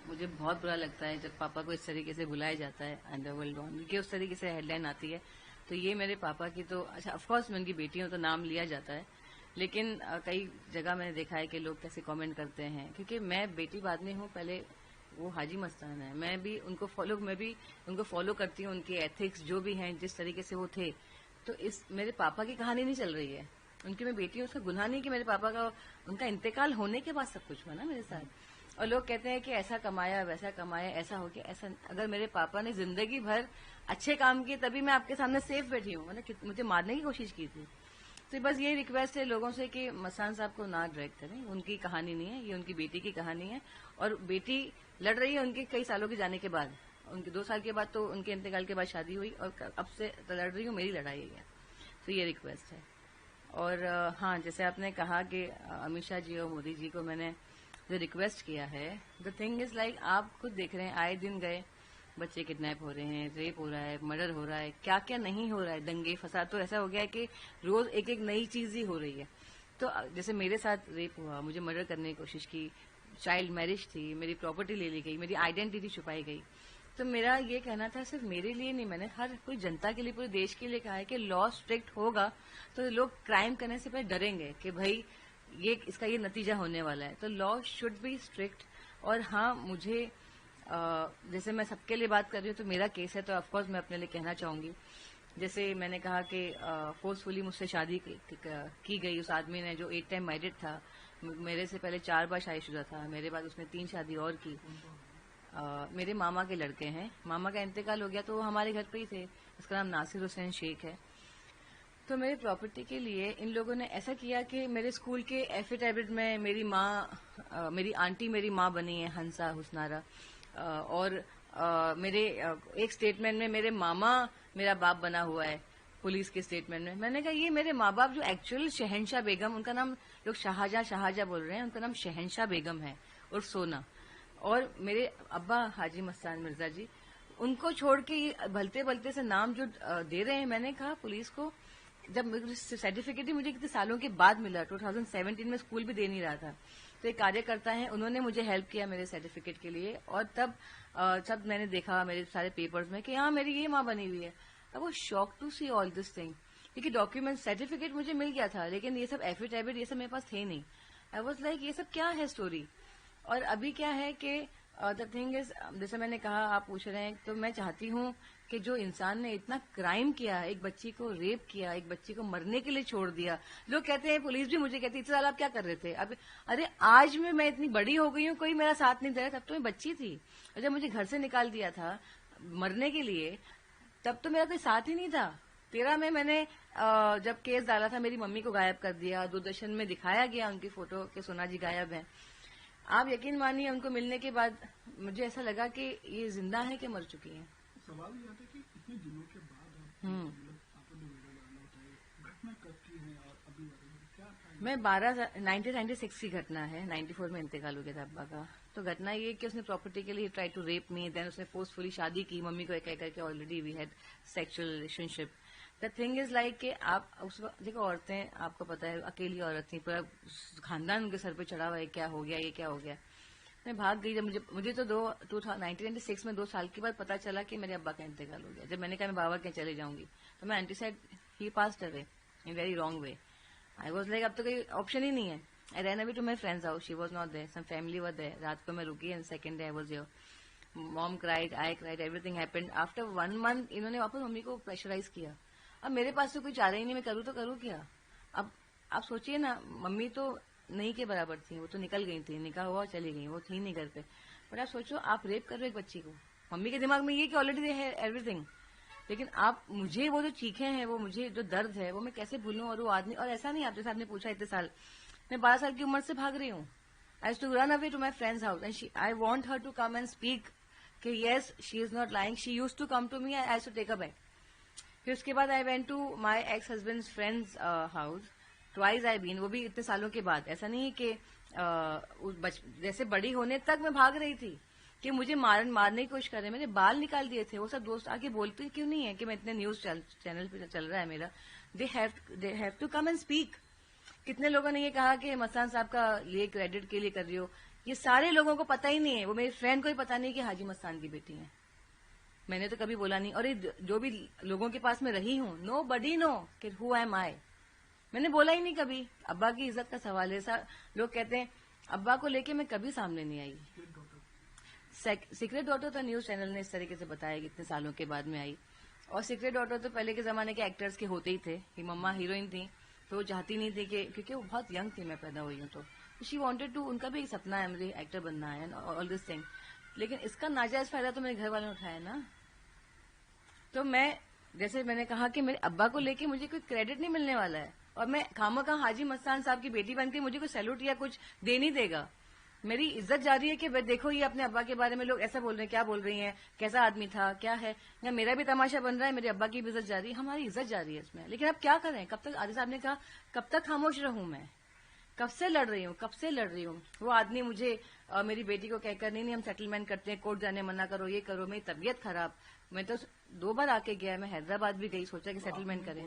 मुझे बहुत बुरा लगता है जब पापा को इस तरीके से बुलाया जाता है अंडरवर्ल्ड डॉन, क्योंकि उस तरीके से हेडलाइन आती है। तो ये मेरे पापा की तो अच्छा, ऑफकोर्स मैं उनकी बेटी हूँ तो नाम लिया जाता है, लेकिन कई जगह मैंने देखा है कि लोग कैसे कमेंट करते हैं, क्योंकि मैं बेटी बाद में हूँ, पहले वो हाजी मस्तान है। मैं भी उनको फॉलो करती हूँ, उनके एथिक्स जो भी हैं, जिस तरीके से वो थे। तो इस मेरे पापा की कहानी नहीं चल रही है, उनकी मैं बेटी हूँ, उसका गुनाह नहीं कि मेरे पापा का उनका इंतकाल होने के बाद सब कुछ हुआ ना मेरे साथ। और लोग कहते हैं कि ऐसा कमाया वैसा कमाया ऐसा हो गया, ऐसा अगर मेरे पापा ने जिंदगी भर अच्छे काम किए तभी मैं आपके सामने सेफ बैठी हूँ, मैंने मुझे मारने की कोशिश की थी। तो बस ये रिक्वेस्ट है लोगों से कि मस्तान साहब को ना ड्रैग करें, उनकी कहानी नहीं है, ये उनकी बेटी की कहानी है। और बेटी लड़ रही है उनके कई सालों के जाने के बाद, उनके 2 साल के बाद तो उनके इंतकाल के बाद शादी हुई, और अब से लड़ रही हूँ, मेरी लड़ाई है। तो ये रिक्वेस्ट है। और हाँ, जैसे आपने कहा कि अमित शाह जी और मोदी जी को मैंने जो रिक्वेस्ट किया है, द थिंग इज लाइक आप खुद देख रहे हैं, आए दिन गए बच्चे किडनैप हो रहे हैं, रेप हो रहा है, मर्डर हो रहा है, क्या क्या नहीं हो रहा है, दंगे फसाद, तो ऐसा हो गया है कि रोज एक एक नई चीज ही हो रही है। तो जैसे मेरे साथ रेप हुआ, मुझे मर्डर करने की कोशिश की, चाइल्ड मैरिज थी, मेरी प्रॉपर्टी ले ली गई, मेरी आइडेंटिटी छुपाई गई। तो मेरा ये कहना था, सिर्फ मेरे लिए नहीं, मैंने हर कोई जनता के लिए, पूरे देश के लिए कहा है कि लॉ स्ट्रिक्ट होगा तो लोग क्राइम करने से पहले डरेंगे कि भाई इसका ये नतीजा होने वाला है। तो लॉ शुड बी स्ट्रिक्ट। और हाँ, मुझे जैसे मैं सबके लिए बात कर रही हूँ, तो मेरा केस है तो ऑफकोर्स मैं अपने लिए कहना चाहूंगी। जैसे मैंने कहा कि फोर्सफुली मुझसे शादी की गई उस आदमी ने, जो 8 टाइम मैरिड था, मेरे से पहले 4 बार शादीशुदा था, मेरे बाद उसने 3 शादी और की। मेरे मामा के लड़के हैं, मामा का इंतकाल हो गया तो वो हमारे घर पे ही थे, उसका नाम नासिर हुसैन शेख है। तो मेरी प्रॉपर्टी के लिए इन लोगों ने ऐसा किया कि मेरे स्कूल के एफिडेविट में मेरी मेरी आंटी मेरी माँ बनी है, हंसा हुसनारा। और मेरे एक स्टेटमेंट में मेरे मामा मेरा बाप बना हुआ है, पुलिस के स्टेटमेंट में। मैंने कहा ये मेरे माँ बाप जो एक्चुअल शहनशाह बेगम, उनका नाम लोग शाहजहां बोल रहे हैं, उनका नाम शहनशाह बेगम है और सोना। और मेरे अब्बा हाजी मस्तान मिर्जा जी, उनको छोड़ के ये भलते भलते से नाम जो दे रहे हैं। मैंने कहा पुलिस को, जब सर्टिफिकेट ही मुझे कितने सालों के बाद मिला, 2017 में स्कूल भी दे नहीं रहा था, तो एक कार्यकर्ता है, उन्होंने मुझे हेल्प किया मेरे सर्टिफिकेट के लिए। और तब जब मैंने देखा मेरे सारे पेपर्स में कि हाँ मेरी ये माँ बनी हुई है, I was shock to see all this thing, क्योंकि डॉक्यूमेंट सर्टिफिकेट मुझे मिल गया था, लेकिन ये सब एफिडेविट ये सब मेरे पास थे नहीं। आई वाज लाइक ये सब क्या है स्टोरी। और अभी क्या है कि द थिंग इज, जैसे मैंने कहा, आप पूछ रहे हैं, तो मैं चाहती हूँ कि जो इंसान ने इतना क्राइम किया, एक बच्ची को रेप किया, एक बच्ची को मरने के लिए छोड़ दिया। लोग कहते हैं, पुलिस भी मुझे कहती है, इतने साल आप क्या कर रहे थे। अब अरे आज मैं इतनी बड़ी हो गई हूँ, कोई मेरा साथ नहीं दे रहा, तब तो मैं बच्ची थी। और जब मुझे घर से निकाल दिया था मरने के लिए, तब तो मेरा कोई साथ ही नहीं था। 13 में मैंने जब केस डाला था, मेरी मम्मी को गायब कर दिया, दूरदर्शन में दिखाया गया उनकी फोटो कि सोना जी गायब है। आप यकीन मानिए, उनको मिलने के बाद मुझे ऐसा लगा कि ये जिंदा है कि मर चुकी है। सवाल ये आता है कि इतने दिनों के बाद आपने वीडियो डालना होता है, घटना कब की है और अभी क्या था? मैं 1996 की घटना है, 94 में इंतकाल हो गया था अब्बा का। तो घटना ये कि उसने प्रॉपर्टी के लिए try to rape me, then उसने फोर्सफुली शादी की, मम्मी को कह करके already we had sexual relationship. The thing is like कि आप उस वक्त देखो, औरतें, आपको पता है, अकेली औरत थी, पूरा खानदान उनके सर पे चढ़ा हुआ है, क्या हो गया, ये क्या हो गया। मैं भाग गई। जब मुझे तो 1996 में 2 साल के बाद पता चला कि मेरे अब्बा का इंतकाल हो गया। जब मैंने कहा मैं बाबा के चले जाऊंगी, तो मैं aunty said he passed away in very wrong way. I was like अब तो कोई ऑप्शन ही नहीं है। I ran away to my friends house, she was not there, some family were there. रात को मैं रुकी and second day I was here. Mom cried, I cried, everything happened. After 1 month इन्होंने वापस मम्मी को प्रेशराइज किया। अब मेरे पास तो कोई चारा ही नहीं, मैं करूँ तो करूँ क्या। अब आप सोचिए ना, मम्मी तो नहीं के बराबर थी, वो तो निकल गई थी, निकाह हुआ चली गई, वो थी नहीं घर पे। बट आप सोचो, आप रेप कर रहे हो एक बच्ची को, मम्मी के दिमाग में ये कि ऑलरेडी है एवरीथिंग, लेकिन आप मुझे वो जो चीखें हैं, वो मुझे जो दर्द है, वो मैं कैसे भूलूं। और वो आदमी, और ऐसा नहीं, आप जैसे आपने पूछा इतने साल, मैं 12 साल की उम्र से भाग रही हूँ। I to run away to my friends house and I want her to come and speak कि yes she is not lying, she use to come to me, I to take a back. फिर उसके बाद I went to my ex husband friend's house, twice I been, वो भी इतने सालों के बाद। ऐसा नहीं है कि जैसे बड़ी होने तक मैं भाग रही थी कि मुझे मारने की कोशिश कर रहे, मेरे बाल निकाल दिए थे। वो सब दोस्त आके बोलते क्यों नहीं है कि मैं इतने न्यूज चैनल पे चल रहा है मेरा, they have to come and speak. कितने लोगों ने ये कहा कि मस्तान साहब का लिए क्रेडिट के लिए कर रही हो, ये सारे लोगों को पता ही नहीं है, वो मेरी फ्रेंड को ही पता नहीं कि हाजी मस्तान की बेटी है। मैंने तो कभी बोला नहीं, और ये जो भी लोगों के पास मैं रही हूँ, नो बडी नो कि हु एम आई, मैंने बोला ही नहीं कभी। अब्बा की इज्जत का सवाल है। लोग कहते हैं अब्बा को लेके मैं कभी सामने नहीं आई। सीक्रेट डॉटर तो न्यूज चैनल ने इस तरीके से बताया कि इतने सालों के बाद में आई, और सीक्रेट डॉटर तो पहले के जमाने के एक्टर्स के होते ही थे कि मम्मा हीरोइन थी तो वो चाहती नहीं थी कि, क्योंकि वो बहुत यंग थी, मैं पैदा हुई हूँ तो शी वांटेड टू, उनका भी एक सपना है मुझे एक्टर बनना है ऑल दिस थिंग। लेकिन इसका नाजायज फायदा तो मेरे घर वालों ने उठाया ना। तो मैं, जैसे मैंने कहा कि मेरे अब्बा को लेके मुझे कोई क्रेडिट नहीं मिलने वाला है, और मैं खामखा हाजी मस्तान साहब की बेटी बनकर मुझे कोई सैल्यूट या कुछ दे नहीं देगा। मेरी इज्जत जा रही है कि देखो ये अपने अब्बा के बारे में लोग ऐसा बोल रहे हैं, क्या बोल रही हैं, कैसा आदमी था, क्या है, या मेरा भी तमाशा बन रहा है, मेरे अब्बा की भी इज्जत जा रही है, हमारी इज्जत जा रही है इसमें। लेकिन अब क्या करें, कब तक, आदि साहब ने कहा कब तक खामोश रहूं मैं, कब से लड़ रही हूँ। वो आदमी मुझे मेरी बेटी को कहकर नहीं हम सेटलमेंट करते हैं, कोर्ट जाने मना करो, ये करो, मेरी तबीयत खराब, मैं तो 2 बार आके गया, मैं हैदराबाद भी गई, सोचा कि सेटलमेंट करें।